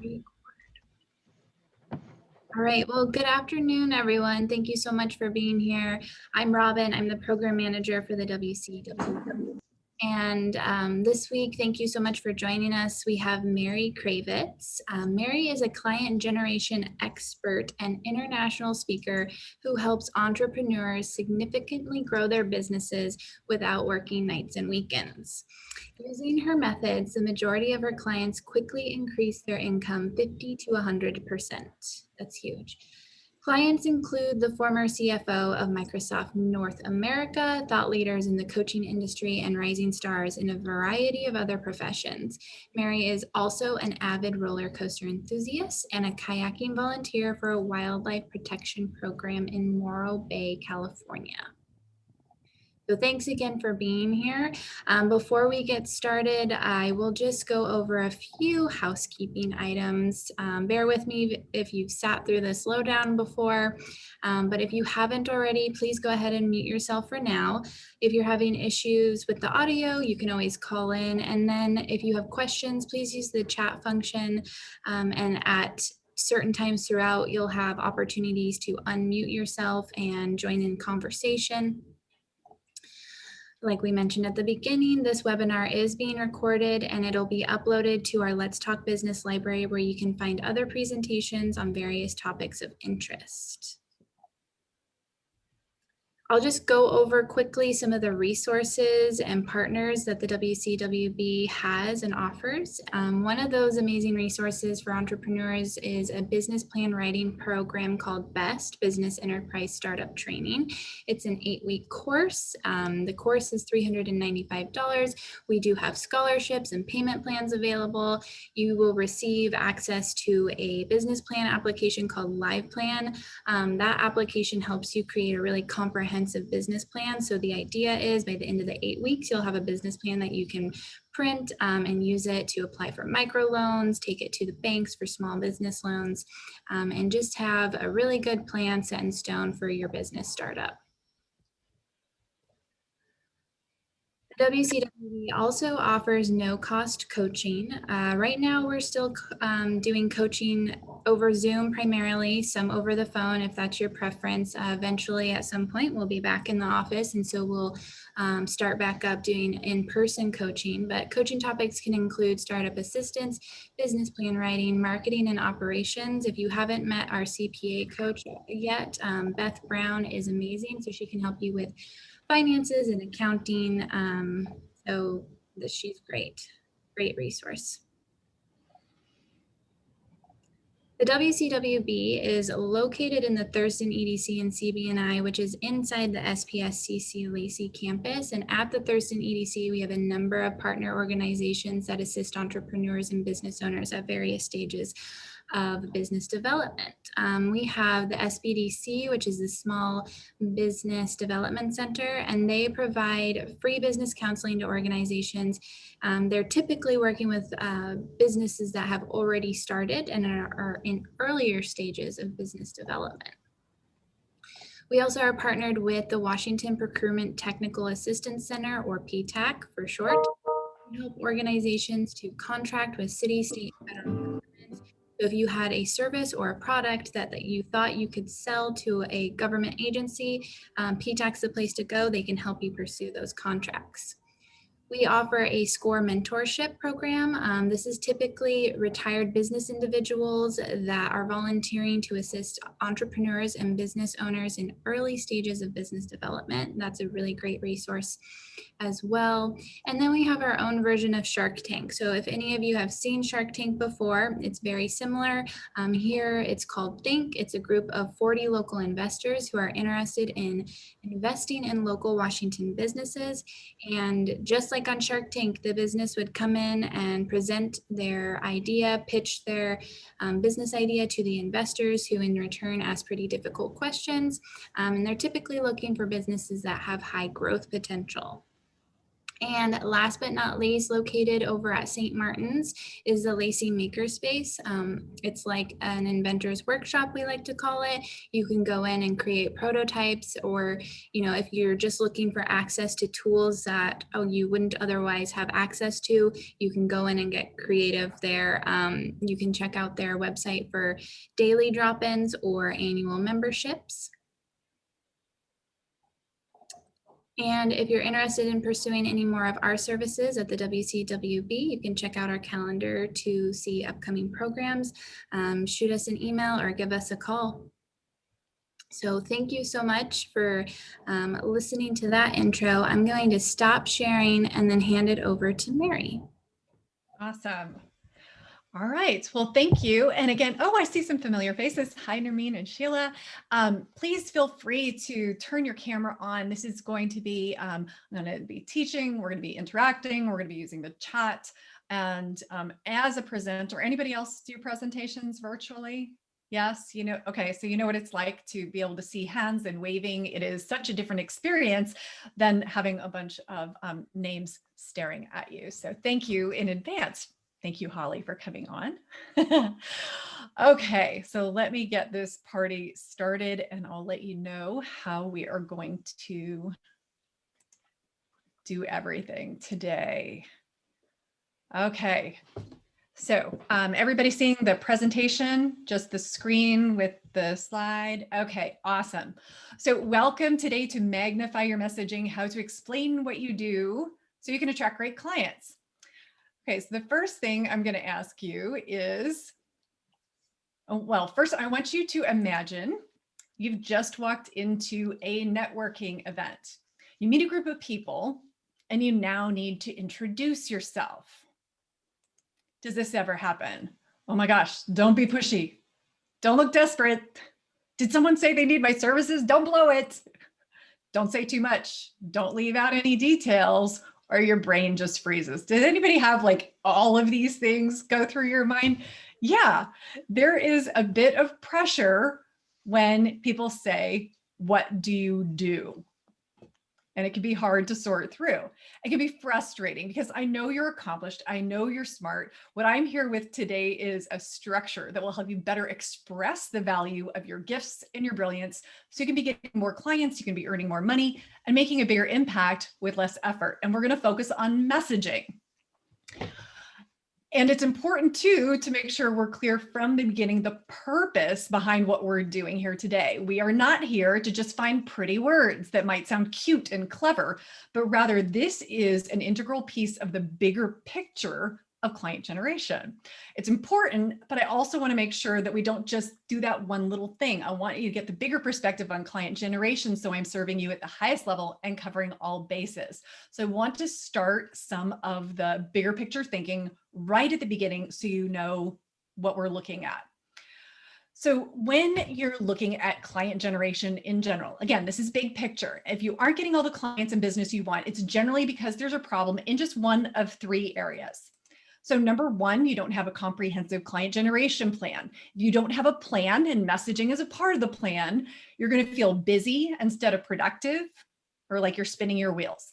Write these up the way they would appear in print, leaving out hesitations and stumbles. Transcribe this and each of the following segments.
All right, well, good afternoon, everyone. Thank you so much for being here. I'm Robin. I'm the program manager for the WCW. And this week, thank you so much for joining us. We have Mary Kravitz. Mary is a client generation expert and international speaker who helps entrepreneurs significantly grow their businesses without working nights and weekends. Using her methods, the majority of her clients quickly increase their income 50 to 100%. That's huge. Clients include the former CFO of Microsoft North America, thought leaders in the coaching industry, and rising stars in a variety of other professions. Mary is also an avid roller coaster enthusiast and a kayaking volunteer for a wildlife protection program in Morro Bay, California. So thanks again for being here. Before we get started, I will just go over a few housekeeping items. Bear with me if you've sat through the slowdown before, but if you haven't already, please go ahead and mute yourself for now. If you're having issues with the audio, you can always call in. And then if you have questions, please use the chat function, and at certain times throughout, you'll have opportunities to unmute yourself and join in conversation. Like we mentioned at the beginning, this webinar is being recorded and it'll be uploaded to our Let's Talk Business library where you can find other presentations on various topics of interest. I'll just go over quickly some of the resources and partners that the WCWB has and offers. One of those amazing resources for entrepreneurs is a business plan writing program called BEST, Business Enterprise Startup Training. It's an 8-week course. The course is $395. We do have scholarships and payment plans available. You will receive access to a business plan application called Live Plan. That application helps you create a really comprehensive business plan. So the idea is by the end of the 8 weeks, you'll have a business plan that you can print and use it to apply for microloans, take it to the banks for small business loans, and just have a really good plan set in stone for your business startup. WCWB also offers no-cost coaching. Right now, we're still doing coaching over Zoom primarily, some over the phone if that's your preference. Eventually, at some point, we'll be back in the office, and so we'll start back up doing in-person coaching. But coaching topics can include startup assistance, business plan writing, marketing, and operations. If you haven't met our CPA coach yet, Beth Brown is amazing, so she can help you with finances and accounting. So she's great resource. The WCWB is located in the Thurston EDC and CB&I, which is inside the SPSCC Lacey campus. And at the Thurston EDC, we have a number of partner organizations that assist entrepreneurs and business owners at various stages of business development. We have the SBDC, which is the Small Business Development Center, and they provide free business counseling to organizations. They're typically working with businesses that have already started and are in earlier stages of business development. We also are partnered with the Washington Procurement Technical Assistance Center, or PTAC for short, to help organizations to contract with city, state, and federal governments. So if you had a service or a product that you thought you could sell to a government agency, PTAC's the place to go. They can help you pursue those contracts. We offer a SCORE mentorship program. This is typically retired business individuals that are volunteering to assist entrepreneurs and business owners in early stages of business development. That's a really great resource as well. And then we have our own version of Shark Tank. So if any of you have seen Shark Tank before, it's very similar. Here it's called Think. It's a group of 40 local investors who are interested in investing in local Washington businesses. And just like on Shark Tank, the business would come in and present their idea, pitch their business idea to the investors, who in return ask pretty difficult questions. And they're typically looking for businesses that have high growth potential. And last but not least, located over at St. Martin's is the Lacey Makerspace. It's like an inventor's workshop, we like to call it. You can go in and create prototypes, or, if you're just looking for access to tools that you wouldn't otherwise have access to, you can go in and get creative there. You can check out their website for daily drop-ins or annual memberships. And if you're interested in pursuing any more of our services at the WCWB, you can check out our calendar to see upcoming programs. Shoot us an email or give us a call. So thank you so much for listening to that intro. I'm going to stop sharing and then hand it over to Mary. Awesome. All right. Well, thank you. And again, I see some familiar faces. Hi, Nermeen and Sheila. Please feel free to turn your camera on. This is going to be, I'm going to be teaching. We're going to be interacting. We're going to be using the chat. And as a presenter, anybody else do presentations virtually? Yes, okay, so you know what it's like to be able to see hands and waving. It is such a different experience than having a bunch of names staring at you. So thank you in advance. Thank you, Holly, for coming on. Okay, so let me get this party started and I'll let you know how we are going to do everything today. Okay, so everybody seeing the presentation, just the screen with the slide? Okay, awesome. So welcome today to Magnify Your Messaging, how to explain what you do so you can attract great clients. Okay, so the first thing I'm going to ask you is, well, first I want you to imagine you've just walked into a networking event. You meet a group of people and you now need to introduce yourself. Does this ever happen? Oh my gosh, don't be pushy. Don't look desperate. Did someone say they need my services? Don't blow it. Don't say too much. Don't leave out any details, or your brain just freezes. Did anybody have like all of these things go through your mind? Yeah, there is a bit of pressure when people say, what do you do? And it can be hard to sort through. It can be frustrating because I know you're accomplished. I know you're smart. What I'm here with today is a structure that will help you better express the value of your gifts and your brilliance. So you can be getting more clients, you can be earning more money and making a bigger impact with less effort. And we're going to focus on messaging. And it's important too, to make sure we're clear from the beginning, the purpose behind what we're doing here today. We are not here to just find pretty words that might sound cute and clever, but rather this is an integral piece of the bigger picture of client generation. It's important, but I also want to make sure that we don't just do that one little thing. I want you to get the bigger perspective on client generation. So I'm serving you at the highest level and covering all bases. So I want to start some of the bigger picture thinking right at the beginning so you know what we're looking at. So when you're looking at client generation in general, again, this is big picture. If you aren't getting all the clients and business you want, it's generally because there's a problem in just one of three areas. So number one, you don't have a comprehensive client generation plan. If you don't have a plan and messaging is a part of the plan, you're going to feel busy instead of productive, or like you're spinning your wheels.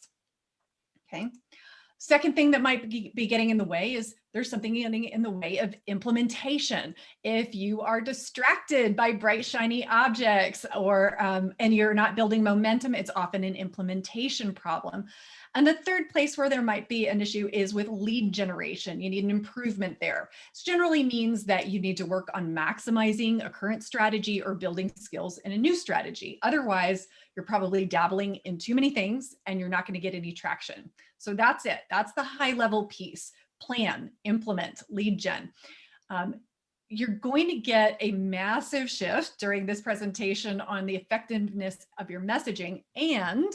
Okay. Second thing that might be getting in the way is there's something getting in the way of implementation. If you are distracted by bright, shiny objects or and you're not building momentum, it's often an implementation problem. And the third place where there might be an issue is with lead generation. You need an improvement there. This generally means that you need to work on maximizing a current strategy or building skills in a new strategy. Otherwise, you're probably dabbling in too many things and you're not going to get any traction. So that's it. That's the high level piece. Plan, implement, lead gen. You're going to get a massive shift during this presentation on the effectiveness of your messaging, and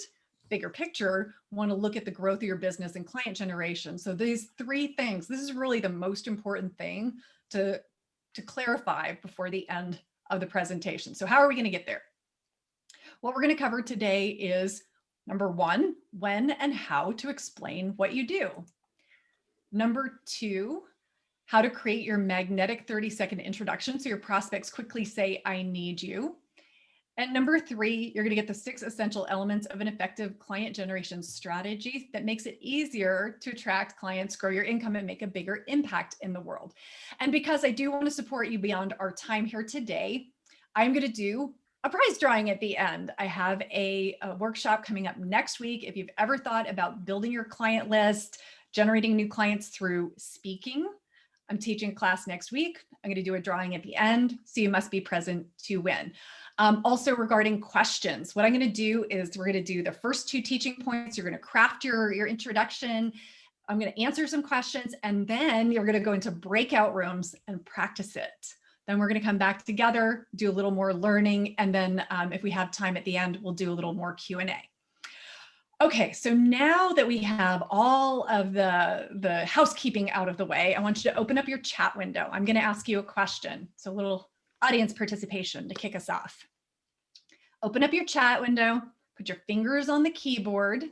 bigger picture, want to look at the growth of your business and client generation. So these three things, this is really the most important thing to clarify before the end of the presentation. So how are we going to get there? What we're going to cover today is number one, when and how to explain what you do. Number two, how to create your magnetic 30-second introduction so your prospects quickly say, I need you. And number 3, you're going to get the 6 essential elements of an effective client generation strategy that makes it easier to attract clients, grow your income, and make a bigger impact in the world. And because I do want to support you beyond our time here today, I'm going to do a prize drawing at the end. I have a workshop coming up next week. If you've ever thought about building your client list, generating new clients through speaking, I'm teaching class next week. I'm going to do a drawing at the end, so you must be present to win. Also regarding questions, what I'm going to do is we're going to do the first 2 teaching points. You're going to craft your introduction. I'm going to answer some questions, and then you're going to go into breakout rooms and practice it. Then we're going to come back together, do a little more learning, and then if we have time at the end, we'll do a little more Q&A. Okay, so now that we have all of the housekeeping out of the way, I want you to open up your chat window. I'm going to ask you a question. So a little audience participation to kick us off. Open up your chat window, put your fingers on the keyboard,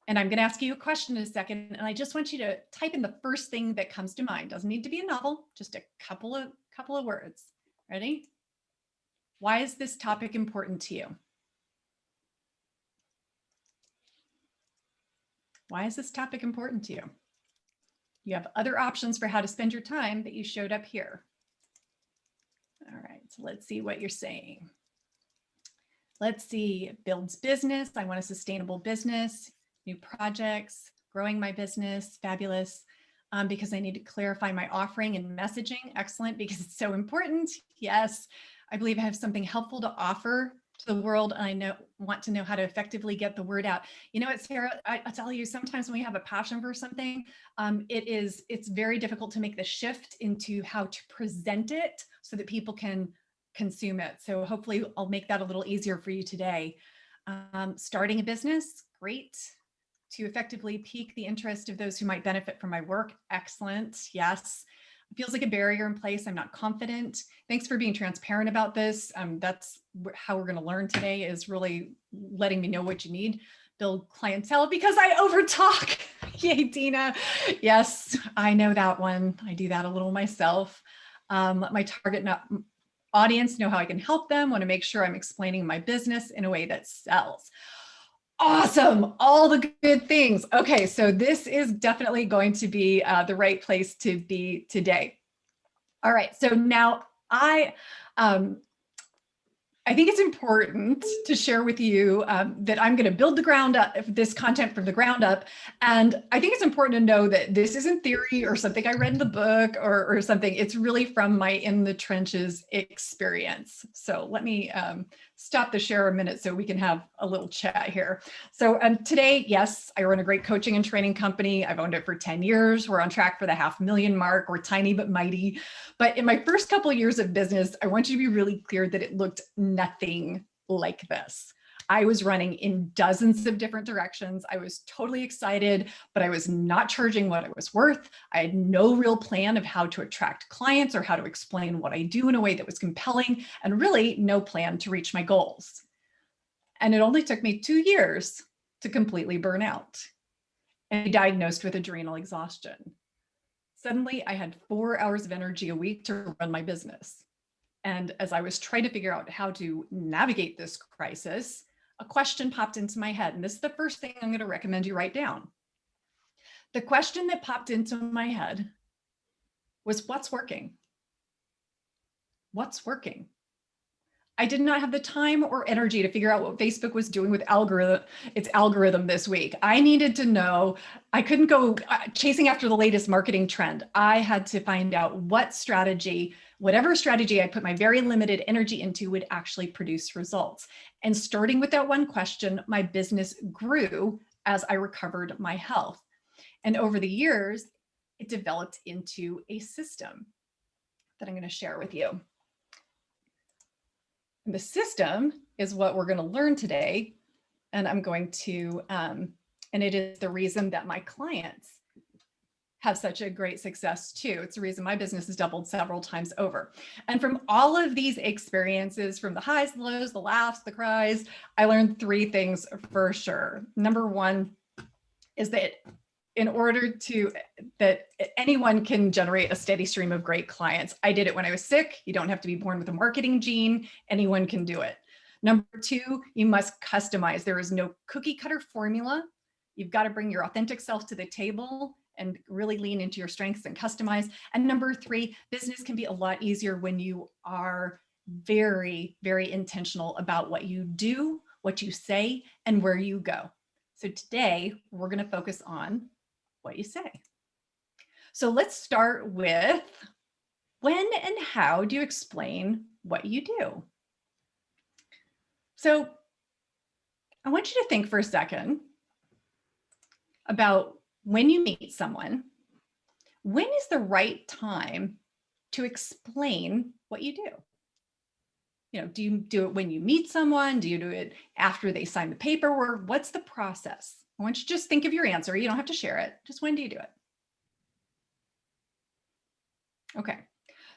and I'm going to ask you a question in a second. And I just want you to type in the first thing that comes to mind. Doesn't need to be a novel, just a couple of words. Ready? Why is this topic important to you? Why is this topic important to you? You have other options for how to spend your time that you showed up here. All right, so let's see what you're saying. Let's see, builds business. I want a sustainable business, new projects, growing my business, fabulous. Because I need to clarify my offering and messaging. Excellent, because it's so important. Yes, I believe I have something helpful to offer to the world, and I want to know how to effectively get the word out. You know what, Sarah, I'll tell you, sometimes when we have a passion for something, it's very difficult to make the shift into how to present it so that people can consume it. So hopefully I'll make that a little easier for you today. Starting a business, great. To effectively pique the interest of those who might benefit from my work. Excellent. Yes. It feels like a barrier in place. I'm not confident. Thanks for being transparent about this. That's how we're going to learn today, is really letting me know what you need. Build clientele because I overtalk. Yay, Dina. Yes, I know that one. I do that a little myself. Let my target audience know how I can help them. Want to make sure I'm explaining my business in a way that sells. Awesome. All the good things. Okay, so this is definitely going to be the right place to be today. All right, so now I think it's important to share with you that I'm going to build this content from the ground up. And I think it's important to know that this isn't theory or something I read in the book or something. It's really from my in the trenches experience. So let me stop the share a minute so we can have a little chat here. So today, yes, I run a great coaching and training company. I've owned it for 10 years. We're on track for the 500,000 mark. We're tiny but mighty. But in my first couple of years of business, I want you to be really clear that it looked nothing like this. I was running in dozens of different directions. I was totally excited, but I was not charging what it was worth. I had no real plan of how to attract clients or how to explain what I do in a way that was compelling, and really no plan to reach my goals. And it only took me 2 years to completely burn out and be diagnosed with adrenal exhaustion. Suddenly, I had 4 hours of energy a week to run my business. And as I was trying to figure out how to navigate this crisis, a question popped into my head. And this is the first thing I'm going to recommend you write down. The question that popped into my head was, what's working? What's working? I did not have the time or energy to figure out what Facebook was doing with its algorithm this week. I needed to know. I couldn't go chasing after the latest marketing trend. I had to find out what strategy, whatever strategy I put my very limited energy into, would actually produce results. And starting with that one question, my business grew as I recovered my health. And over the years, it developed into a system that I'm going to share with you. The system is what we're going to learn today. And I'm going to, and it is the reason that my clients have such a great success too. It's the reason my business has doubled several times over. And from all of these experiences, from the highs, the lows, the laughs, the cries, I learned 3 things for sure. Number 1 is that that anyone can generate a steady stream of great clients. I did it when I was sick. You don't have to be born with a marketing gene. Anyone can do it. Number two, you must customize. There is no cookie cutter formula. You've got to bring your authentic self to the table and really lean into your strengths and customize. And number three, business can be a lot easier when you are very, very intentional about what you do, what you say, and where you go. So today we're going to focus on what you say. So let's start with, when and how do you explain what you do? So I want you to think for a second about when you meet someone, when is the right time to explain what you do? You know, do you do it when you meet someone? Do you do it after they sign the paperwork? What's the process? I want you to just think of your answer. You don't have to share it. Just when do you do it? Okay.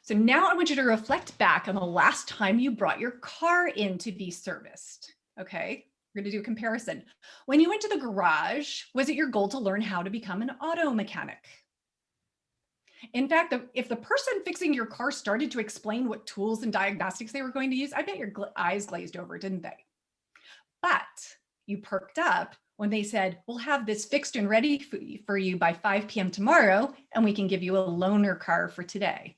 So now I want you to reflect back on the last time you brought your car in to be serviced. Okay. We're going to do a comparison. When you went to the garage, was it your goal to learn how to become an auto mechanic? In fact, if the person fixing your car started to explain what tools and diagnostics they were going to use, I bet your eyes glazed over, didn't they? But you perked up when they said, we'll have this fixed and ready for you by 5 p.m. tomorrow, and we can give you a loaner car for today.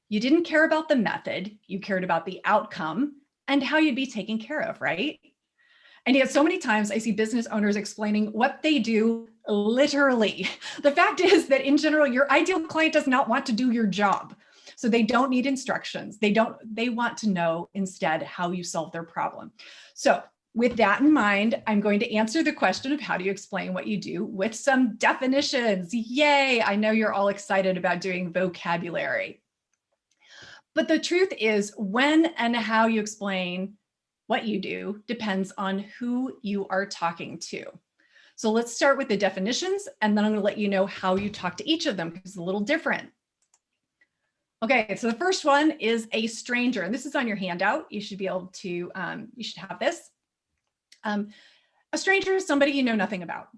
You didn't care about the method, you cared about the outcome and how you'd be taken care of, right? And yet so many times I see business owners explaining what they do literally. The fact is that in general, your ideal client does not want to do your job. So they don't need instructions. They want to know instead how you solve their problem. So with that in mind, I'm going to answer the question of how do you explain what you do with some definitions. Yay, I know you're all excited about doing vocabulary. But the truth is, when and how you explain what you do depends on who you are talking to. So let's start with the definitions, and then I'm going to let you know how you talk to each of them, because it's a little different. Okay, so the first one is a stranger, and this is on your handout. You should be able to, you should have this. A stranger is somebody you know nothing about.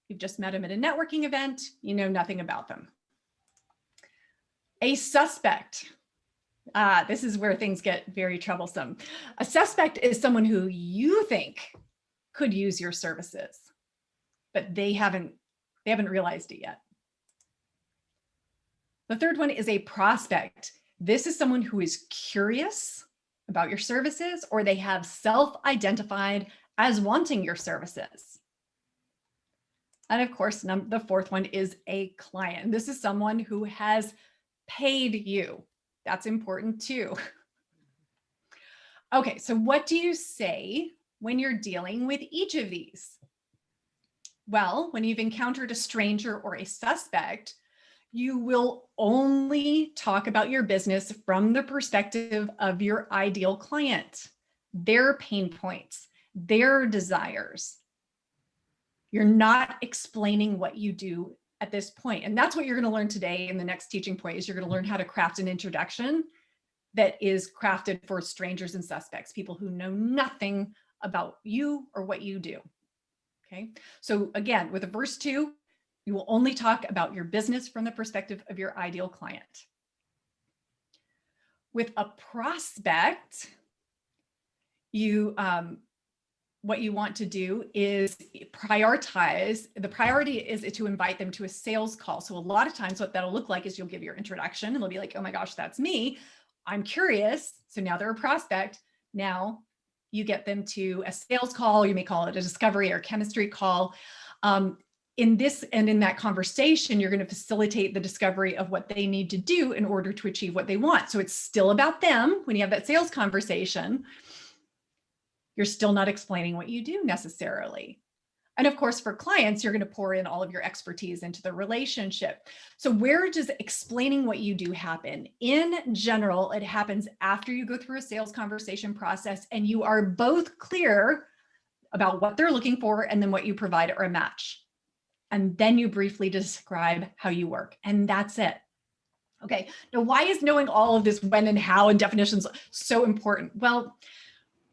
You've just met them at a networking event, you know nothing about them. A suspect. This is where things get very troublesome. A suspect is someone who you think could use your services, but they haven't realized it yet. The third one is a prospect. This is someone who is curious about your services, or they have self-identified as wanting your services. And of course, the fourth one is a client. This is someone who has paid you. That's important too. Okay, so what do you say when you're dealing with each of these? Well, when you've encountered a stranger or a suspect, you will only talk about your business from the perspective of your ideal client, their pain points, their desires. You're not explaining what you do at this point. And that's what you're going to learn today in the next teaching point, is you're going to learn how to craft an introduction that is crafted for strangers and suspects, people who know nothing about you or what you do. Okay. So again, with verse 2, you will only talk about your business from the perspective of your ideal client. With a prospect, what you want to do is prioritize. The priority is to invite them to a sales call. So a lot of times what that'll look like is you'll give your introduction and they'll be like, oh my gosh, that's me. I'm curious. So now they're a prospect. Now you get them to a sales call. You may call it a discovery or chemistry call. In that conversation, you're going to facilitate the discovery of what they need to do in order to achieve what they want. So it's still about them when you have that sales conversation. You're still not explaining what you do necessarily. And of course, for clients, you're going to pour in all of your expertise into the relationship. So where does explaining what you do happen? In general, it happens after you go through a sales conversation process and you are both clear about what they're looking for and then what you provide are a match. And then you briefly describe how you work, and that's it. Okay, now why is knowing all of this when and how and definitions so important? Well,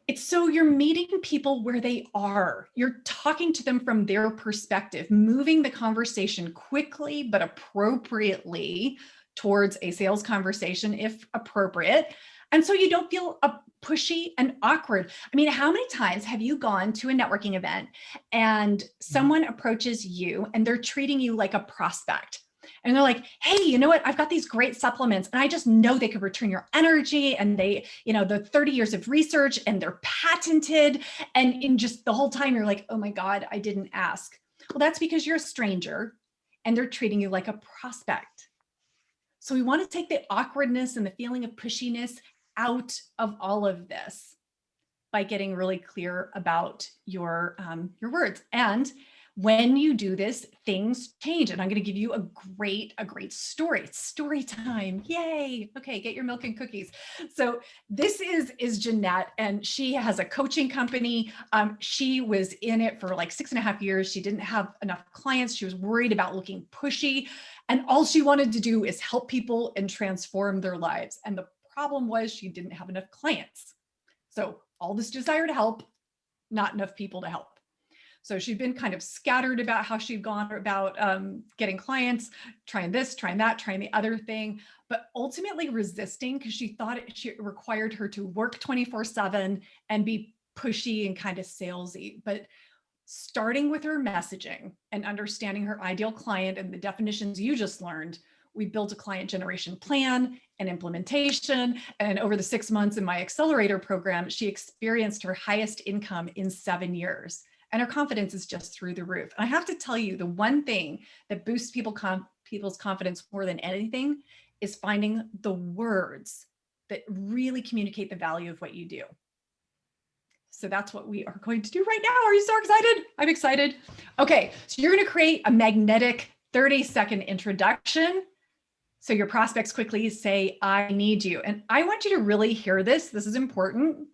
it's so you're meeting people where they are. You're talking to them from their perspective, moving the conversation quickly but appropriately towards a sales conversation if appropriate. And so you don't feel pushy and awkward. I mean, how many times have you gone to a networking event and someone approaches you and they're treating you like a prospect? And they're like, hey, you know what? I've got these great supplements and I just know they could return your energy. And they, the 30 years of research and they're patented. And in just the whole time, you're like, oh my God, I didn't ask. Well, that's because you're a stranger and they're treating you like a prospect. So we want to take the awkwardness and the feeling of pushiness out of all of this by getting really clear about your words. And when you do this, things change. And I'm going to give you a great story. It's story time. Yay. Okay, get your milk and cookies. So this is Jeanette, and she has a coaching company. She was in it for like 6.5 years. She didn't have enough clients. She was worried about looking pushy. And all she wanted to do is help people and transform their lives. And the problem was she didn't have enough clients. So all this desire to help, not enough people to help. So she'd been kind of scattered about how she'd gone about getting clients, trying this, trying that, trying the other thing, but ultimately resisting because she thought it required her to work 24/7 and be pushy and kind of salesy. But starting with her messaging and understanding her ideal client and the definitions you just learned, we built a client generation plan and implementation. And over the 6 months in my accelerator program, she experienced her highest income in 7 years. And her confidence is just through the roof. And I have to tell you, the one thing that boosts people's confidence more than anything is finding the words that really communicate the value of what you do. So that's what we are going to do right now. Are you so excited? I'm excited. Okay, so you're going to create a magnetic 30-second introduction. So your prospects quickly say, I need you. And I want you to really hear this. This is important.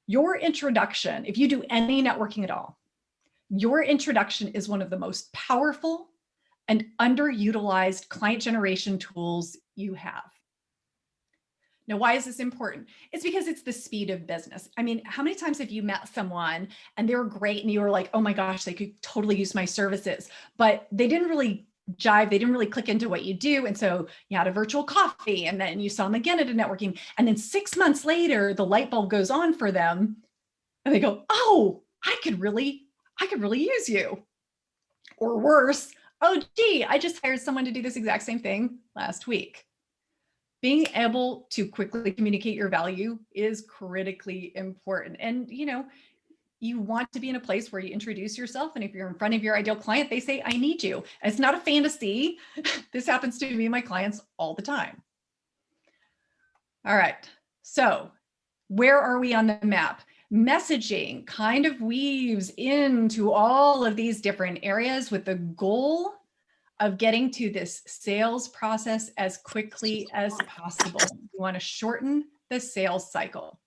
Your introduction, if you do any networking at all, your introduction is one of the most powerful and underutilized client generation tools you have. Now, why is this important? It's because it's the speed of business. I mean, how many times have you met someone and they were great and you were like, oh my gosh, they could totally use my services, but they didn't really jive. They didn't really click into what you do. And so you had a virtual coffee and then you saw them again at a networking. And then 6 months later, the light bulb goes on for them and they go, oh, I could really use you. Or worse, oh, gee, I just hired someone to do this exact same thing last week. Being able to quickly communicate your value is critically important. And, you want to be in a place where you introduce yourself. And if you're in front of your ideal client, they say, I need you. And it's not a fantasy. This happens to me and my clients all the time. All right. So where are we on the map? Messaging kind of weaves into all of these different areas with the goal of getting to this sales process as quickly as possible. You want to shorten the sales cycle.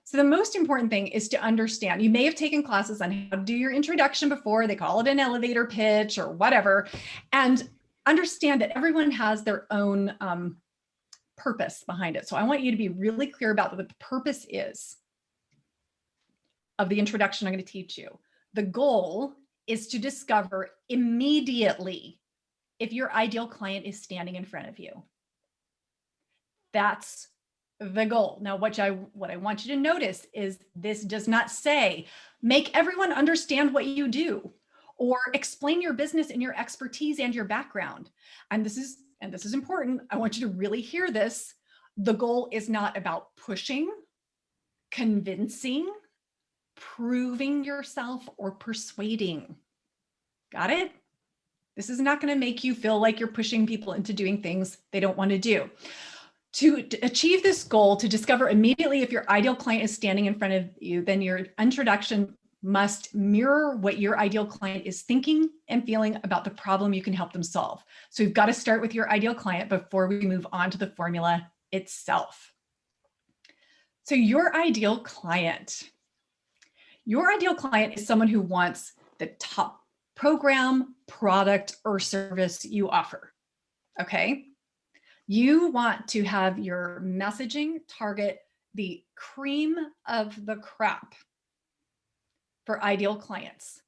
So the most important thing is to understand, you may have taken classes on how to do your introduction before, they call it an elevator pitch or whatever, and understand that everyone has their own purpose behind it. So I want you to be really clear about what the purpose is of the introduction I'm going to teach you. The goal is to discover immediately if your ideal client is standing in front of you. That's the goal. Now, what I want you to notice is this does not say, make everyone understand what you do or explain your business and your expertise and your background. And this is important. I want you to really hear this. The goal is not about pushing, convincing, proving yourself, or persuading. Got it? This is not going to make you feel like you're pushing people into doing things they don't want to do. To achieve this goal, to discover immediately if your ideal client is standing in front of you, then your introduction must mirror what your ideal client is thinking and feeling about the problem you can help them solve. So you've got to start with your ideal client before we move on to the formula itself. So your ideal client is someone who wants the top program, product, or service you offer. Okay? You want to have your messaging target the cream of the crop for ideal clients.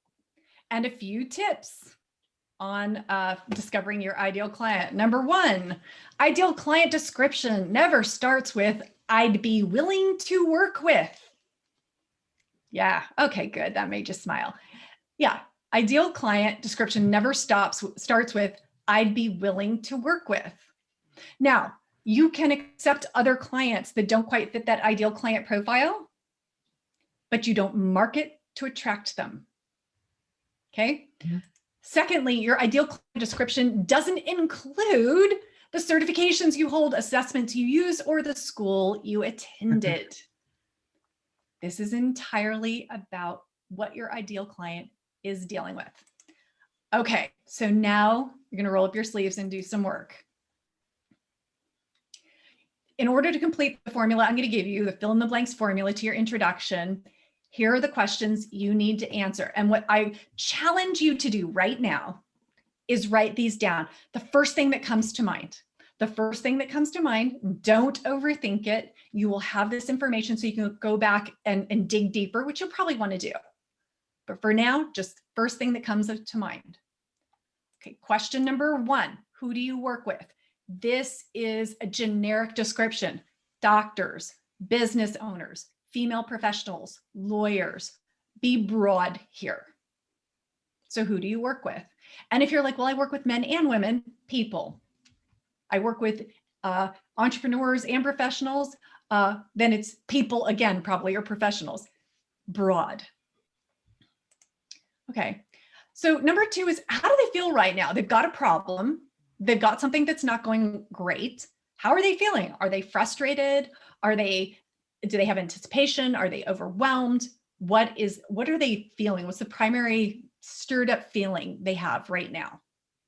And a few tips on discovering your ideal client. Number one, ideal client description never starts with, I'd be willing to work with. Yeah, okay, good. That made you smile. Yeah, ideal client description never starts with, I'd be willing to work with. Now, you can accept other clients that don't quite fit that ideal client profile, but you don't market to attract them. Okay. Mm-hmm. Secondly, your ideal client description doesn't include the certifications you hold, assessments you use, or the school you attended. This is entirely about what your ideal client is dealing with. Okay, so now you're going to roll up your sleeves and do some work. In order to complete the formula, I'm going to give you the fill in the blanks formula to your introduction. Here are the questions you need to answer. And what I challenge you to do right now is write these down. The first thing that comes to mind. The first thing that comes to mind, don't overthink it. You will have this information so you can go back and dig deeper, which you'll probably want to do. But for now, just first thing that comes to mind. Okay, question number 1, who do you work with? This is a generic description. Doctors, business owners, female professionals, lawyers. Be broad here. So who do you work with? And if you're like, well, I work with men and women, people. I work with entrepreneurs and professionals, then it's people again, probably, or professionals. Broad. Okay. So number 2 is, how do they feel right now? They've got a problem. They've got something that's not going great. How are they feeling? Are they frustrated? Do they have anticipation? Are they overwhelmed? What are they feeling? What's the primary stirred up feeling they have right now,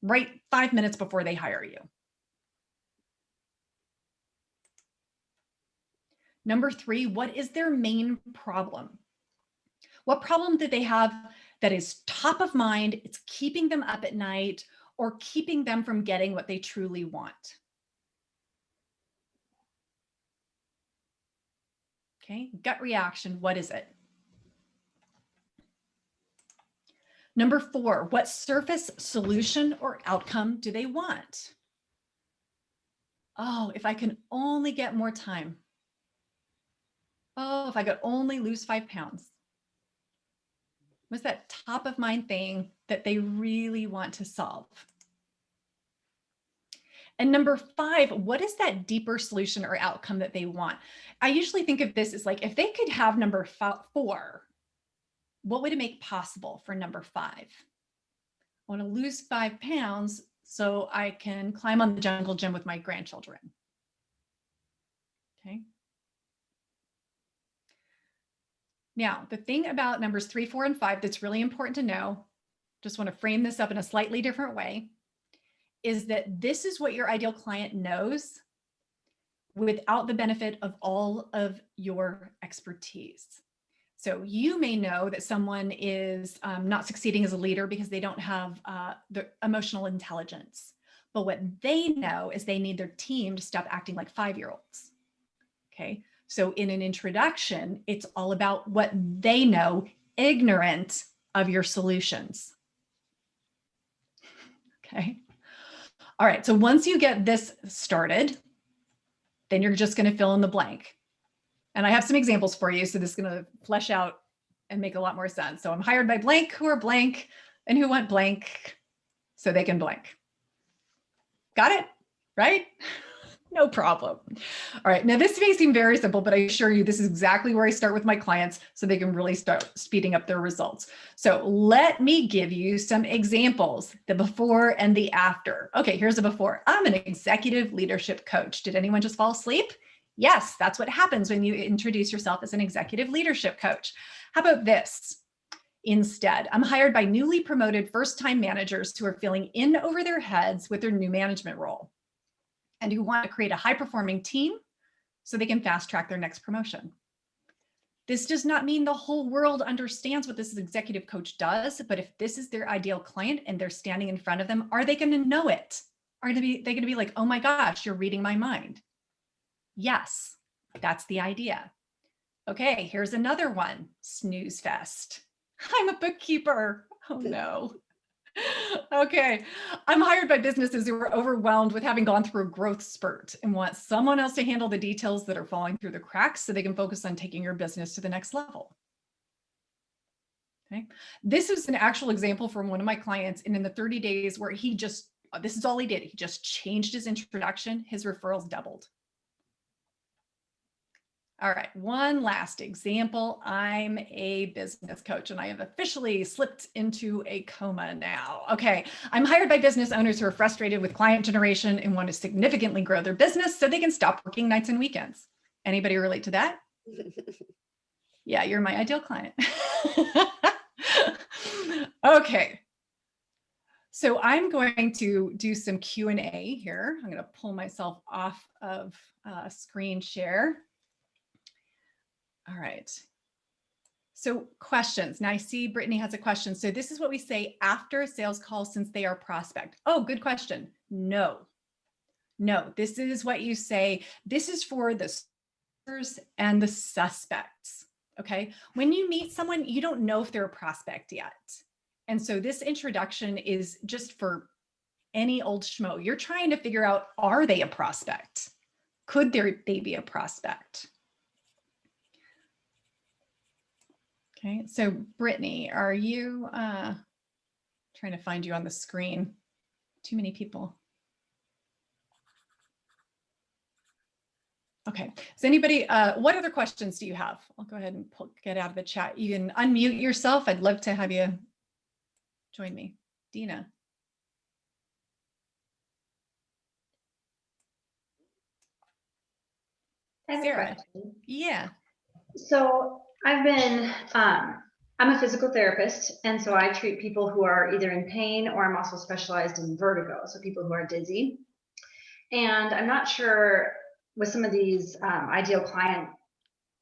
right 5 minutes before they hire you? Number 3, what is their main problem? What problem did they have that is top of mind? It's keeping them up at night or keeping them from getting what they truly want. Okay, gut reaction, what is it? Number 4, what surface solution or outcome do they want? Oh, if I can only get more time. Oh, if I could only lose 5 pounds. What's that top of mind thing that they really want to solve? And number 5, what is that deeper solution or outcome that they want? I usually think of this as like, if they could have number 4, what would it make possible for number 5? I want to lose 5 pounds so I can climb on the jungle gym with my grandchildren. Okay. Now, the thing about numbers 3, 4, and 5 that's really important to know, just want to frame this up in a slightly different way, is that this is what your ideal client knows without the benefit of all of your expertise. So you may know that someone is not succeeding as a leader because they don't have the emotional intelligence. But what they know is they need their team to stop acting like 5-year-olds. Okay. So in an introduction, it's all about what they know, ignorant of your solutions. Okay. All right. So once you get this started, then you're just going to fill in the blank. And I have some examples for you. So this is going to flesh out and make a lot more sense. So I'm hired by blank, who are blank, and who want blank so they can blank. Got it? Right? No problem. All right. Now this may seem very simple, but I assure you this is exactly where I start with my clients so they can really start speeding up their results. So let me give you some examples, the before and the after. Okay, here's a before. I'm an executive leadership coach. Did anyone just fall asleep? Yes, that's what happens when you introduce yourself as an executive leadership coach. How about this? Instead, I'm hired by newly promoted first-time managers who are feeling in over their heads with their new management role and who want to create a high-performing team so they can fast-track their next promotion. This does not mean the whole world understands what this executive coach does, but if this is their ideal client and they're standing in front of them, are they going to know it? Are they going to be like, oh my gosh, you're reading my mind? Yes, that's the idea. Okay, here's another one, snooze fest. I'm a bookkeeper. Oh no. Okay. I'm hired by businesses who are overwhelmed with having gone through a growth spurt and want someone else to handle the details that are falling through the cracks so they can focus on taking your business to the next level. Okay. This is an actual example from one of my clients. And in the 30 days where he just, this is all he did. He just changed his introduction. His referrals doubled. All right, one last example. I'm a business coach and I have officially slipped into a coma now. Okay, I'm hired by business owners who are frustrated with client generation and want to significantly grow their business so they can stop working nights and weekends. Anybody relate to that? Yeah, you're my ideal client. Okay. So I'm going to do some Q&A here. I'm going to pull myself off of screen share. All right. So questions. Now I see Brittany has a question. So this is what we say after a sales call since they are prospect. Oh, good question. No, this is what you say. This is for the searchers and the suspects. Okay. When you meet someone, you don't know if they're a prospect yet. And so this introduction is just for any old schmo. You're trying to figure out, are they a prospect? Could they be a prospect? Okay, so Brittany, are you trying to find you on the screen? Too many people. Okay, does anybody, what other questions do you have? I'll go ahead and get out of the chat. You can unmute yourself. I'd love to have you join me. Dina. I have Sarah. a question. Yeah. So I'm a physical therapist, and so I treat people who are either in pain, or I'm also specialized in vertigo, so people who are dizzy. And I'm not sure with some of these ideal client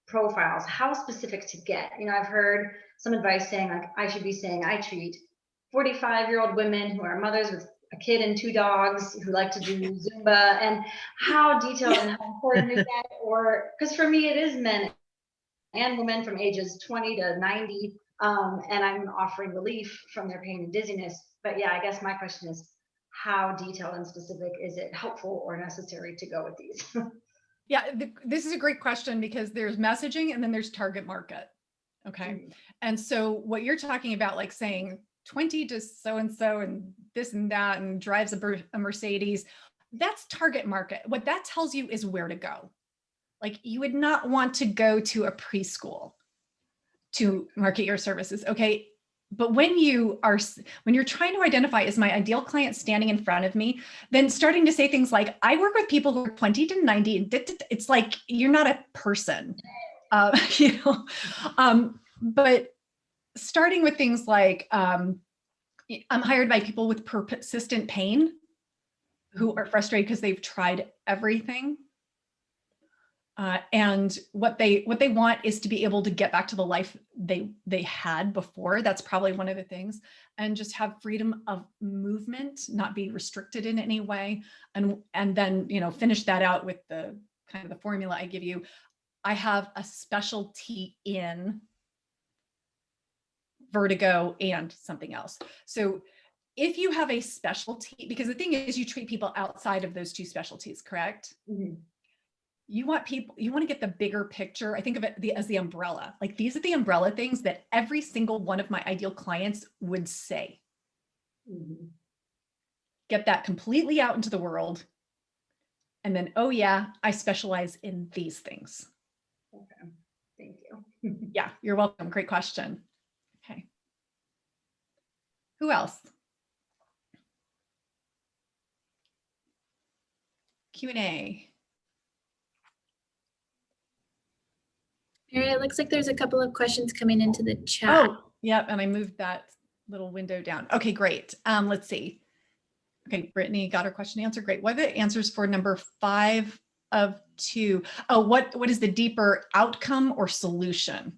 profiles, how specific to get. You know, I've heard some advice saying like I should be saying I treat 45-year-old women who are mothers with a kid and 2 dogs who like to do Zumba, and how detailed and how important is that? Or because for me it is men and women from ages 20 to 90, and I'm offering relief from their pain and dizziness. But yeah, I guess my question is, how detailed and specific is it helpful or necessary to go with these? Yeah, this is a great question because there's messaging and then there's target market. Okay. And so what you're talking about, like saying 20 to so-and-so and this and that and drives a Mercedes, that's target market. What that tells you is where to go. Like you would not want to go to a preschool to market your services. Okay. But when you're trying to identify, is my ideal client standing in front of me, then starting to say things like, I work with people who are 20 to 90, it's like, you're not a person, but starting with things like, I'm hired by people with persistent pain who are frustrated because they've tried everything. And what they want is to be able to get back to the life they had before. That's probably one of the things, and just have freedom of movement, not be restricted in any way. And then, finish that out with the kind of the formula I give you. I have a specialty in vertigo and something else. So if you have a specialty, because the thing is you treat people outside of those two specialties, correct? Mm-hmm. You want to get the bigger picture. I think of it as the umbrella. Like these are the umbrella things that every single one of my ideal clients would say. Mm-hmm. Get that completely out into the world. And then, oh yeah, I specialize in these things. Okay, thank you. Yeah, you're welcome. Great question. Okay. Who else? Q&A. Mary, it looks like there's a couple of questions coming into the chat. Oh, yep. And I moved that little window down. Okay, great. Let's see. Okay, Brittany got her question answered. Great. What are the answers for number 5 of 2? Oh, what is the deeper outcome or solution?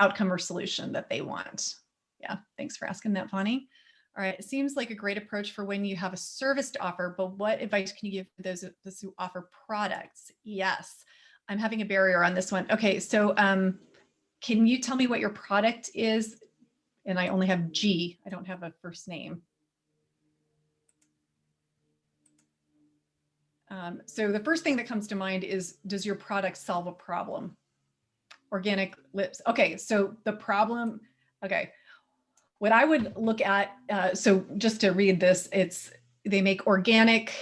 Outcome or solution that they want? Yeah, thanks for asking that, Bonnie. All right, it seems like a great approach for when you have a service to offer, but what advice can you give to those who offer products? Yes. I'm having a barrier on this one. Okay, so can you tell me what your product is? And I only have G, I don't have a first name. So the first thing that comes to mind is, does your product solve a problem? Organic lips. Okay, so the problem, okay. What I would look at, so just to read this, they make organic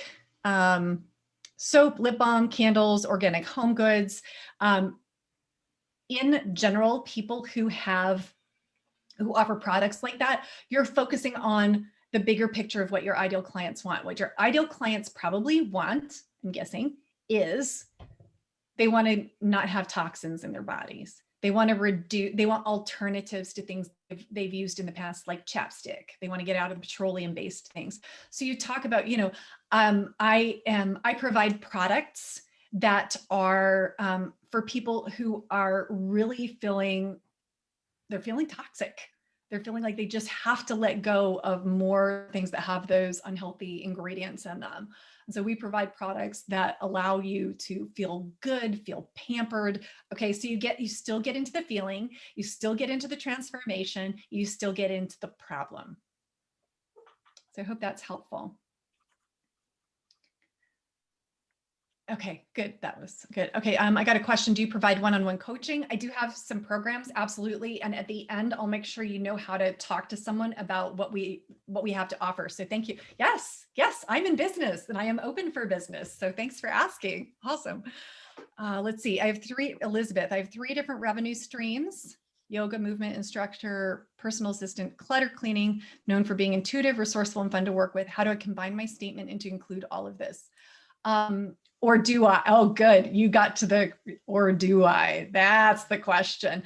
soap, lip balm, candles, organic home goods. In general, people who offer products like that, you're focusing on the bigger picture of what your ideal clients want. What your ideal clients probably want, I'm guessing, is they want to not have toxins in their bodies. They want alternatives to things they've used in the past, like chapstick. They want to get out of petroleum-based things. So you talk about, I provide products that are for people who are really feeling toxic. They're feeling like they just have to let go of more things that have those unhealthy ingredients in them. And so we provide products that allow you to feel good, feel pampered. Okay, so you still get into the feeling, you still get into the transformation, you still get into the problem. So I hope that's helpful. Okay, good. That was good. Okay, I got a question. Do you provide one-on-one coaching? I do have some programs, absolutely. And at the end, I'll make sure you know how to talk to someone about what we have to offer. So thank you. Yes, I'm in business and I am open for business. So thanks for asking. Awesome. Let's see. Elizabeth, I have 3 different revenue streams: yoga, movement instructor, personal assistant, clutter cleaning, known for being intuitive, resourceful, and fun to work with. How do I combine my statement and to include all of this? Or do I? Oh, good. You got to the, or do I? That's the question.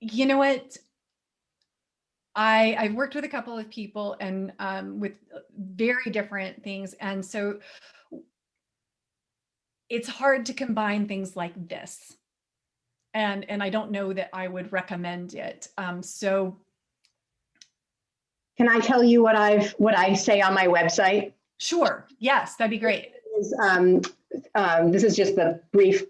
You know what? I've worked with a couple of people and with very different things. And so it's hard to combine things like this. And I don't know that I would recommend it. So can I tell you what I say on my website? Sure. Yes, that'd be great. This is just the brief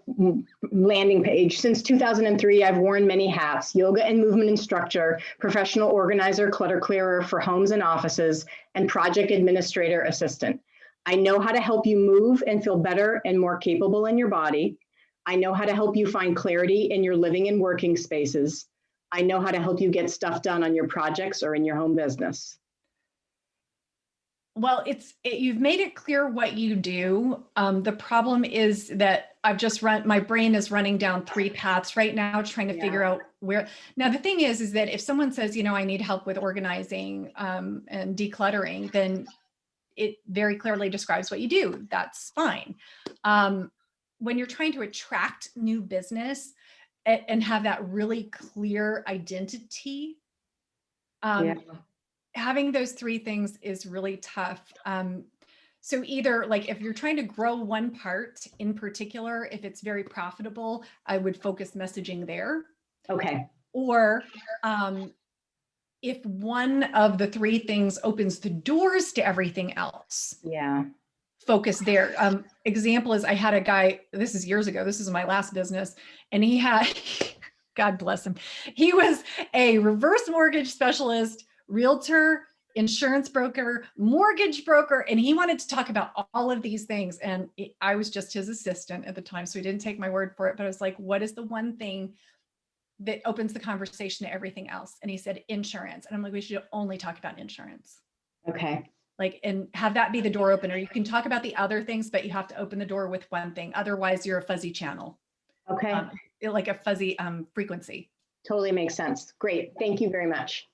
landing page. Since 2003, I've worn many hats: yoga and movement instructor, professional organizer, clutter clearer for homes and offices, and project administrator assistant. I know how to help you move and feel better and more capable in your body. I know how to help you find clarity in your living and working spaces. I know how to help you get stuff done on your projects or in your home business. Well, you've made it clear what you do. The problem is that my brain is running down 3 paths right now, trying to figure out where. Now, the thing is that if someone says, I need help with organizing and decluttering, then it very clearly describes what you do. That's fine. When you're trying to attract new business and have that really clear identity, having those 3 things is really tough. So either like if you're trying to grow one part in particular, if it's very profitable, I would focus messaging there. Okay. Or if one of the 3 things opens the doors to everything else, focus there. Example is I had a guy, this is years ago, this is my last business, and he had, God bless him, he was a reverse mortgage specialist, realtor, insurance broker, mortgage broker, and he wanted to talk about all of these things. And I was just his assistant at the time, so he didn't take my word for it, but I was like, what is the one thing that opens the conversation to everything else? And he said, insurance. And I'm like, we should only talk about insurance. Okay. And have that be the door opener. You can talk about the other things, but you have to open the door with one thing. Otherwise you're a fuzzy channel. Okay. Like a fuzzy frequency. Totally makes sense. Great. Thank you very much.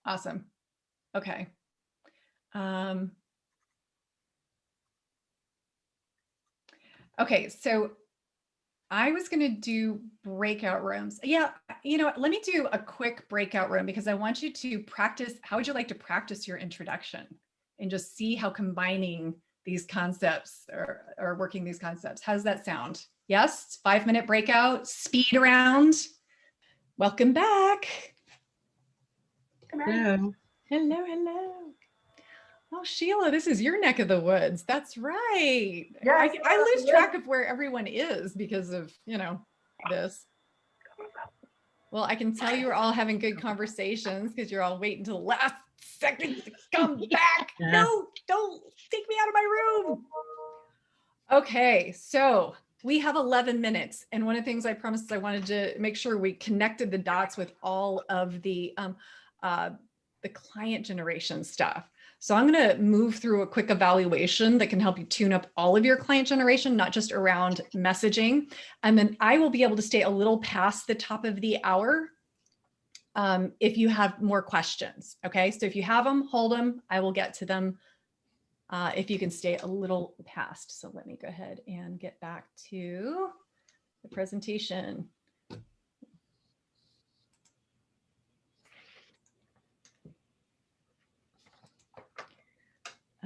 Awesome. Okay. Okay, so I was going to do breakout rooms. Yeah, let me do a quick breakout room because I want you to practice. How would you like to practice your introduction and just see how combining these concepts or working these concepts? How does that sound? Yes, 5-minute breakout, speed round. Welcome back. Hello. Hello. Oh, Sheila, this is your neck of the woods. That's right. Yes, I lose track of where everyone is because of, this. Well, I can tell you're all having good conversations because you're all waiting till the last seconds to come back. No, don't take me out of my room. Okay, so we have 11 minutes. And one of the things I promised is I wanted to make sure we connected the dots with all of the client generation stuff. So I'm going to move through a quick evaluation that can help you tune up all of your client generation, not just around messaging. And then I will be able to stay a little past the top of the hour if you have more questions. Okay, so if you have them, hold them. I will get to them if you can stay a little past. So let me go ahead and get back to the presentation.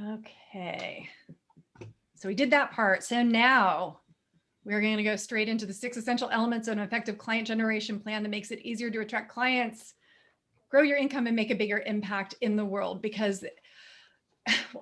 Okay, so we did that part. So now we're going to go straight into the 6 essential elements of an effective client generation plan that makes it easier to attract clients, grow your income, and make a bigger impact in the world. Because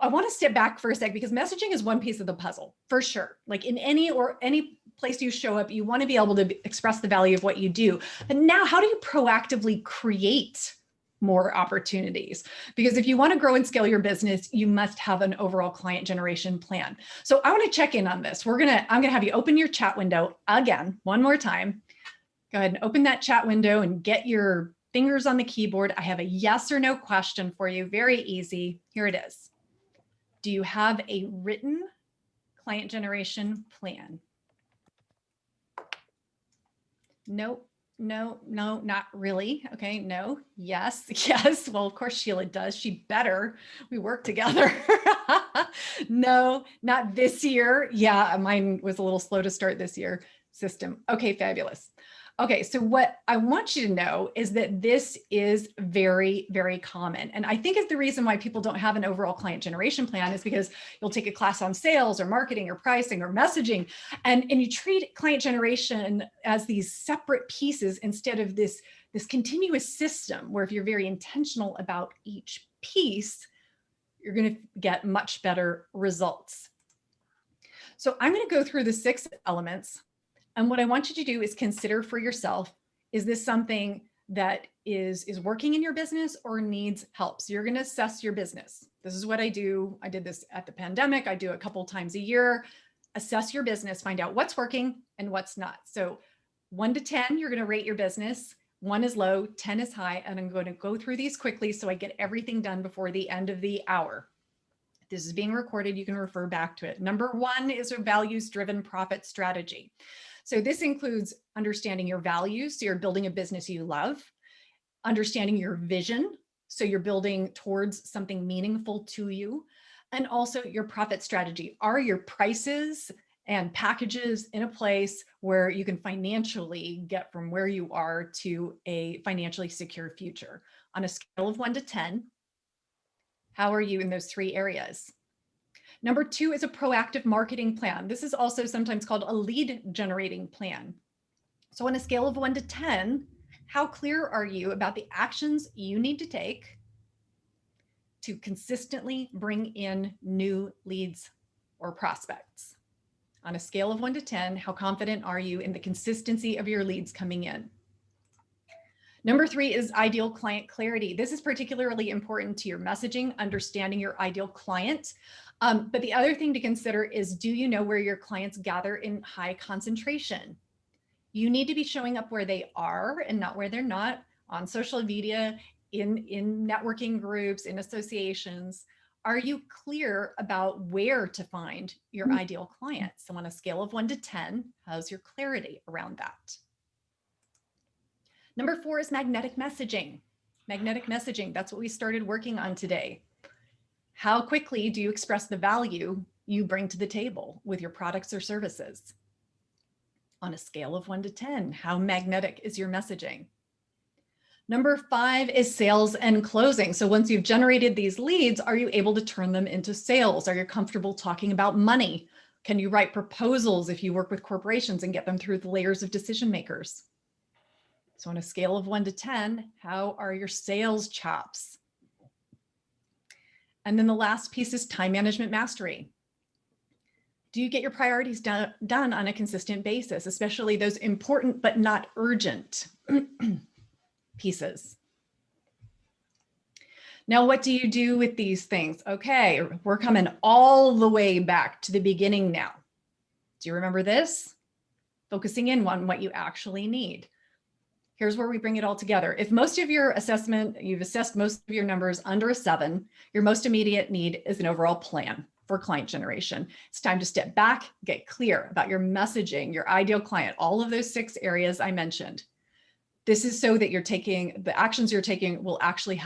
I want to step back for a sec, because messaging is one piece of the puzzle for sure. Like in any place you show up, you want to be able to express the value of what you do. But now, how do you proactively create more opportunities? Because if you want to grow and scale your business, you must have an overall client generation plan. So I want to check in on this. I'm going to have you open your chat window again, one more time. Go ahead and open that chat window and get your fingers on the keyboard. I have a yes or no question for you. Very easy. Here it is. Do you have a written client generation plan? Nope. No, not really. Okay, no, yes, yes. Well, of course Sheila does. She better. We work together. No, not this year. Yeah, mine was a little slow to start this year. System. Okay, fabulous. Okay, so what I want you to know is that this is very, very common. And I think it's the reason why people don't have an overall client generation plan is because you'll take a class on sales or marketing or pricing or messaging, and you treat client generation as these separate pieces instead of this continuous system where if you're very intentional about each piece, you're going to get much better results. So I'm going to go through the 6 elements. And what I want you to do is consider for yourself, is this something that is working in your business or needs help? So you're going to assess your business. This is what I do. I did this at the pandemic. I do it a couple of times a year. Assess your business, find out what's working and what's not. So 1 to 10, you're going to rate your business. 1 is low, 10 is high. And I'm going to go through these quickly so I get everything done before the end of the hour. This is being recorded. You can refer back to it. Number 1 is a values-driven profit strategy. So this includes understanding your values. So you're building a business you love, understanding your vision. So you're building towards something meaningful to you, and also your profit strategy. Are your prices and packages in a place where you can financially get from where you are to a financially secure future? On a scale of 1 to 10, how are you in those 3 areas? Number 2 is a proactive marketing plan. This is also sometimes called a lead generating plan. So on a scale of 1 to 10, how clear are you about the actions you need to take to consistently bring in new leads or prospects? On a scale of 1 to 10, how confident are you in the consistency of your leads coming in? Number 3 is ideal client clarity. This is particularly important to your messaging, understanding your ideal client. But the other thing to consider is, do you know where your clients gather in high concentration? You need to be showing up where they are and not where they're not, on social media, in networking groups, in associations. Are you clear about where to find your ideal clients? So on a scale of 1 to 10, how's your clarity around that? Number 4 is magnetic messaging. Magnetic messaging, that's what we started working on today. How quickly do you express the value you bring to the table with your products or services? On a scale of 1 to 10, how magnetic is your messaging? Number 5 is sales and closing. So once you've generated these leads, are you able to turn them into sales? Are you comfortable talking about money? Can you write proposals if you work with corporations and get them through the layers of decision makers? So on a scale of 1 to 10, how are your sales chops? And then the last piece is time management mastery. Do you get your priorities done on a consistent basis, especially those important but not urgent pieces? Now, what do you do with these things? Okay, we're coming all the way back to the beginning now. Do you remember this? Focusing in on what you actually need. Here's where we bring it all together. If most of your assessment, you've assessed most of your numbers under a 7, your most immediate need is an overall plan for client generation. It's time to step back, get clear about your messaging, your ideal client, all of those 6 areas I mentioned. This is so that the actions you're taking will actually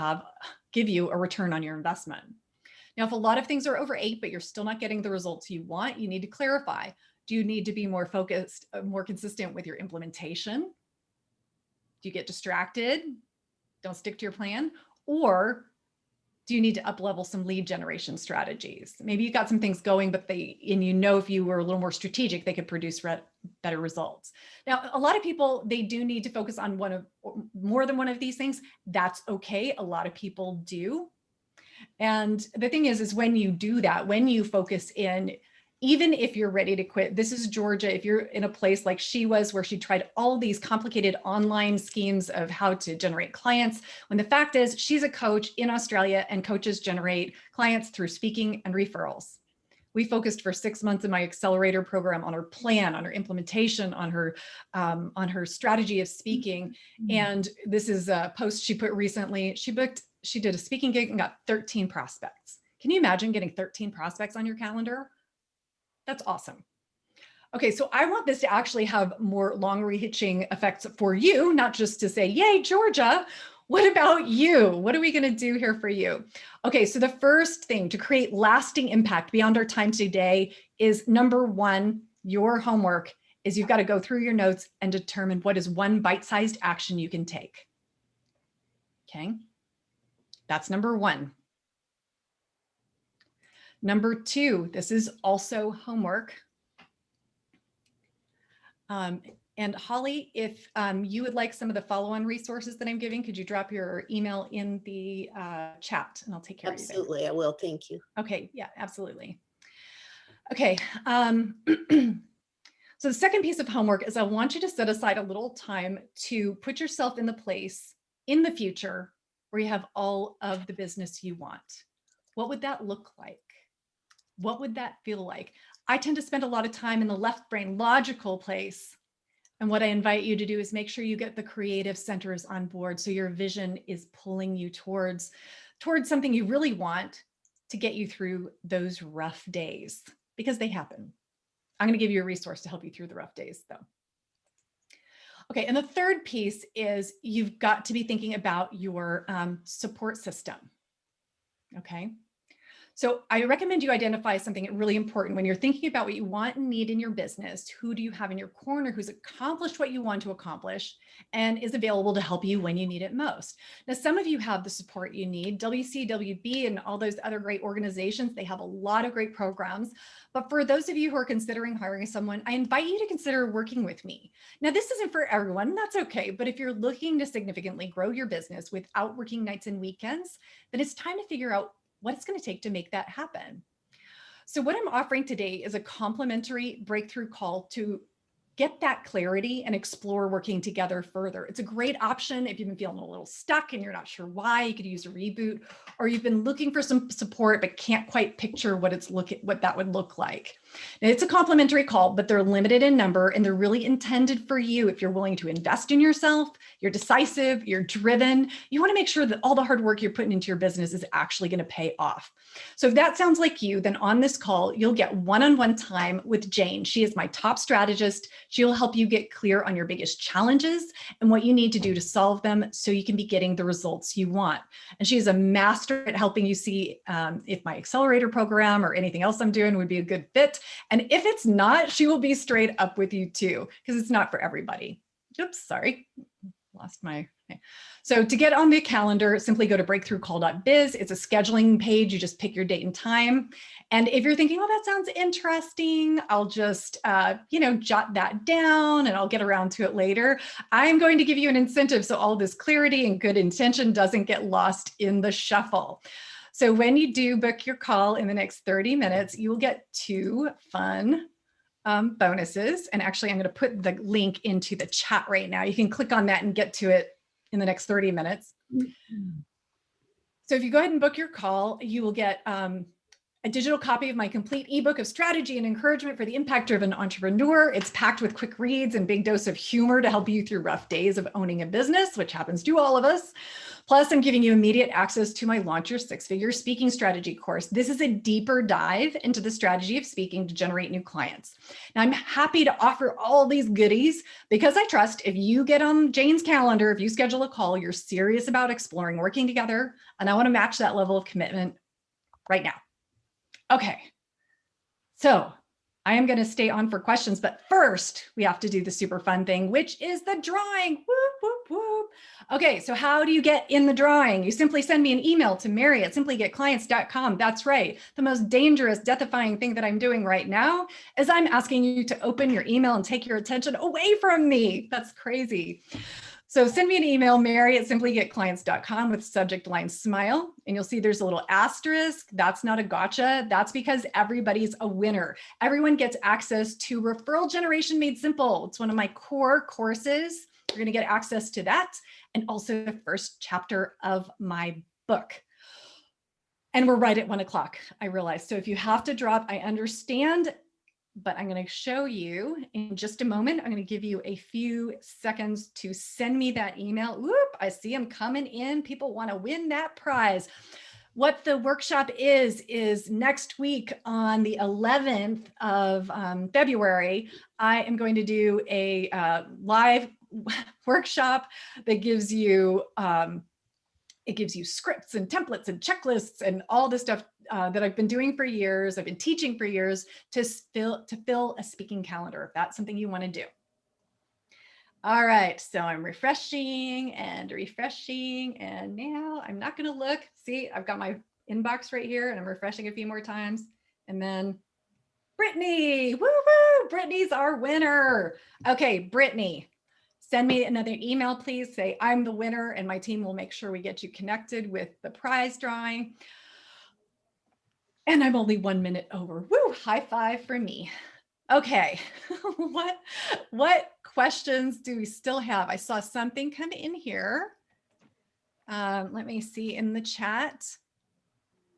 give you a return on your investment. Now, if a lot of things are over 8, but you're still not getting the results you want, you need to clarify. Do you need to be more focused, more consistent with your implementation? Do you get distracted? Don't stick to your plan? Or do you need to up-level some lead generation strategies? Maybe you got some things going, but if you were a little more strategic, they could produce better results. Now, a lot of people, they do need to focus on more than one of these things. That's okay. A lot of people do. And the thing is when you do that, when you focus in, even if you're ready to quit, this is Georgia, if you're in a place like she was, where she tried all these complicated online schemes of how to generate clients, when the fact is she's a coach in Australia and coaches generate clients through speaking and referrals. We focused for 6 months in my accelerator program on her plan, on her implementation, on her strategy of speaking. And this is a post she put recently. She did a speaking gig and got 13 prospects. Can you imagine getting 13 prospects on your calendar? That's awesome. Okay, so I want this to actually have more long-reaching effects for you, not just to say, yay, Georgia. What about you? What are we going to do here for you? Okay, so the first thing to create lasting impact beyond our time today is number 1, your homework is you've got to go through your notes and determine what is one bite-sized action you can take. Okay, that's number 1. Number 2, this is also homework. And Holly, if you would like some of the follow-on resources that I'm giving, could you drop your email in the chat and I'll take care of you there. Absolutely, I will. Thank you. Okay, yeah, absolutely. Okay. So the second piece of homework is I want you to set aside a little time to put yourself in the place in the future where you have all of the business you want. What would that look like? What would that feel like? I tend to spend a lot of time in the left brain logical place. And what I invite you to do is make sure you get the creative centers on board. So your vision is pulling you towards something you really want to get you through those rough days, because they happen. I'm going to give you a resource to help you through the rough days though. Okay, and the third piece is you've got to be thinking about your support system. Okay. So I recommend you identify something really important when you're thinking about what you want and need in your business. Who do you have in your corner who's accomplished what you want to accomplish and is available to help you when you need it most? Now, some of you have the support you need. WCWB and all those other great organizations, they have a lot of great programs. But for those of you who are considering hiring someone, I invite you to consider working with me. Now, this isn't for everyone, that's okay. But if you're looking to significantly grow your business without working nights and weekends, then it's time to figure out what it's going to take to make that happen. So what I'm offering today is a complimentary breakthrough call to get that clarity and explore working together further. It's a great option if you've been feeling a little stuck and you're not sure why. You could use a reboot, or you've been looking for some support but can't quite picture what that would look like. Now, it's a complimentary call, but they're limited in number and they're really intended for you if you're willing to invest in yourself, you're decisive, you're driven. You want to make sure that all the hard work you're putting into your business is actually going to pay off. So if that sounds like you, then on this call, you'll get one-on-one time with Jane. She is my top strategist. She'll help you get clear on your biggest challenges and what you need to do to solve them so you can be getting the results you want. And she is a master at helping you see if my accelerator program or anything else I'm doing would be a good fit. And if it's not, she will be straight up with you too, because it's not for everybody. Oops, sorry. Lost my. So to get on the calendar, simply go to breakthroughcall.biz. It's a scheduling page. You just pick your date and time. And if you're thinking, oh, that sounds interesting, I'll just, jot that down and I'll get around to it later. I'm going to give you an incentive so all this clarity and good intention doesn't get lost in the shuffle. So when you do book your call in the next 30 minutes, you will get 2 fun bonuses. And actually, I'm going to put the link into the chat right now. You can click on that and get to it in the next 30 minutes. So if you go ahead and book your call, you will get a digital copy of my complete ebook of strategy and encouragement for the impact-driven entrepreneur. It's packed with quick reads and big dose of humor to help you through rough days of owning a business, which happens to all of us. Plus, I'm giving you immediate access to my Launch Your Six-Figure Speaking Strategy course. This is a deeper dive into the strategy of speaking to generate new clients. Now, I'm happy to offer all these goodies because I trust if you get on Jane's calendar, if you schedule a call, you're serious about exploring working together, and I want to match that level of commitment right now. Okay, so I am going to stay on for questions, but first we have to do the super fun thing, which is the drawing. Whoop, whoop, whoop. Okay, so how do you get in the drawing? You simply send me an email to mary@simplygetclients.com. That's right. The most dangerous, death-defying thing that I'm doing right now is I'm asking you to open your email and take your attention away from me. That's crazy. So send me an email, mary@simplygetclients.com with subject line smile. And you'll see there's a little asterisk. That's not a gotcha. That's because everybody's a winner. Everyone gets access to Referral Generation Made Simple. It's one of my core courses. You're going to get access to that. And also the first chapter of my book. And we're right at 1 o'clock, I realize. So if you have to drop, I understand. But I'm going to show you in just a moment. I'm going to give you a few seconds to send me that email. Whoop, I see them coming in. People want to win that prize. What the workshop is next week on the 11th of February, I am going to do a live workshop that gives you it gives you scripts and templates and checklists and all this stuff that I've been doing for years. I've been teaching for years to fill a speaking calendar, if that's something you want to do. All right, so I'm refreshing and refreshing, and now I'm not going to look. See, I've got my inbox right here, and I'm refreshing a few more times. And then Brittany, woo-woo, Brittany's our winner. Okay, Brittany. Send me another email, please. Say, I'm the winner, and my team will make sure we get you connected with the prize drawing. And I'm only 1 minute over. Woo, high five for me. Okay, what questions do we still have? I saw something come in here. Let me see in the chat.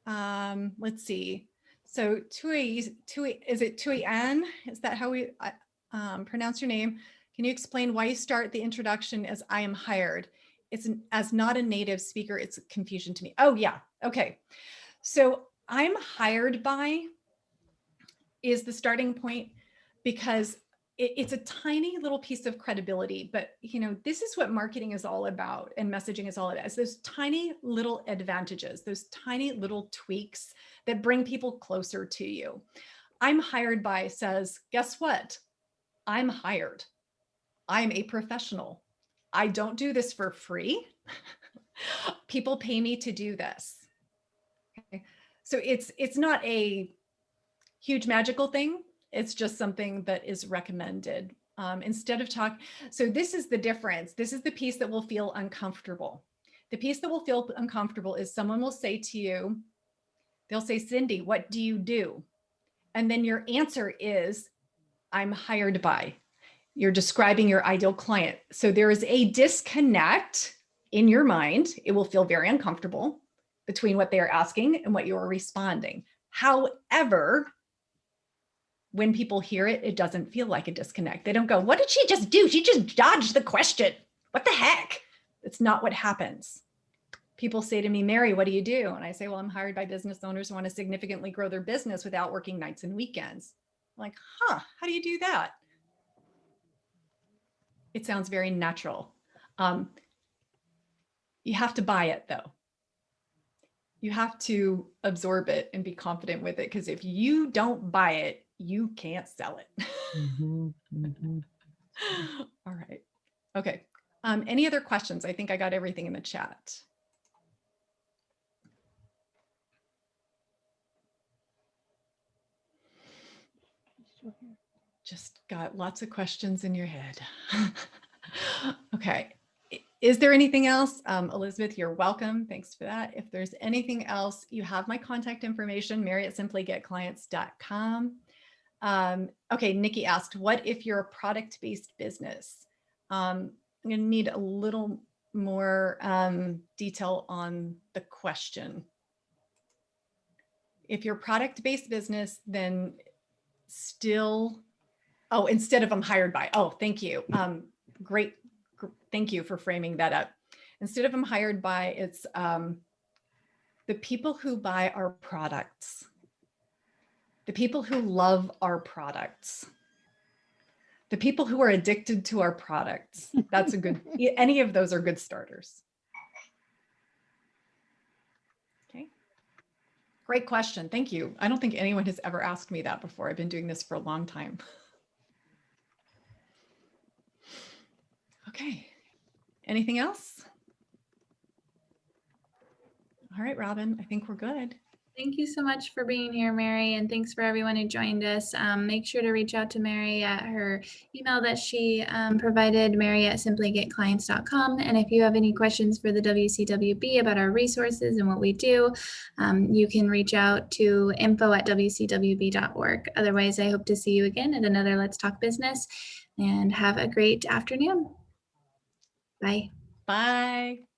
Let's see. So Tui, is it Tui Ann? Is that how we pronounce your name? Can you explain why you start the introduction as I am hired? It's as not a native speaker, it's confusion to me. Oh yeah, okay. So I'm hired by is the starting point because it's a tiny little piece of credibility, but you know, this is what marketing is all about and messaging is all it is. Those tiny little advantages, those tiny little tweaks that bring people closer to you. I'm hired by says, guess what? I'm hired. I'm a professional. I don't do this for free. People pay me to do this. Okay. So it's not a huge magical thing. It's just something that is recommended. Instead of talk. So this is the difference. This is the piece that will feel uncomfortable. The piece that will feel uncomfortable is someone will say to you, they'll say, Cindy, what do you do? And then your answer is, I'm hired by. You're describing your ideal client. So there is a disconnect in your mind. It will feel very uncomfortable between what they are asking and what you are responding. However, when people hear it, it doesn't feel like a disconnect. They don't go, what did she just do? She just dodged the question. What the heck? It's not what happens. People say to me, Mary, what do you do? And I say, well, I'm hired by business owners who want to significantly grow their business without working nights and weekends. I'm like, how do you do that? It sounds very natural. You have to buy it though. You have to absorb it and be confident with it, because if you don't buy it, you can't sell it. All right. Okay. Any other questions? I think I got everything in the chat. Just got lots of questions in your head. Okay. Is there anything else? Elizabeth, you're welcome. Thanks for that. If there's anything else, you have my contact information, mary@simplygetclients.com. Okay, Nikki asked, what if you're a product-based business? I'm going to need a little more detail on the question. If you're product-based business, then still, oh, instead of I'm hired by, oh, thank you. Great, thank you for framing that up. Instead of I'm hired by, it's the people who buy our products, the people who love our products, the people who are addicted to our products. That's a good, any of those are good starters. Okay. Great question. Thank you. I don't think anyone has ever asked me that before. I've been doing this for a long time. Okay. Anything else? All right, Robin, I think we're good. Thank you so much for being here, Mary, and thanks for everyone who joined us. Make sure to reach out to Mary at her email that she provided, mary@simplygetclients.com. And if you have any questions for the WCWB about our resources and what we do, you can reach out to info@wcwb.org. Otherwise, I hope to see you again at another Let's Talk Business, and have a great afternoon. Bye. Bye.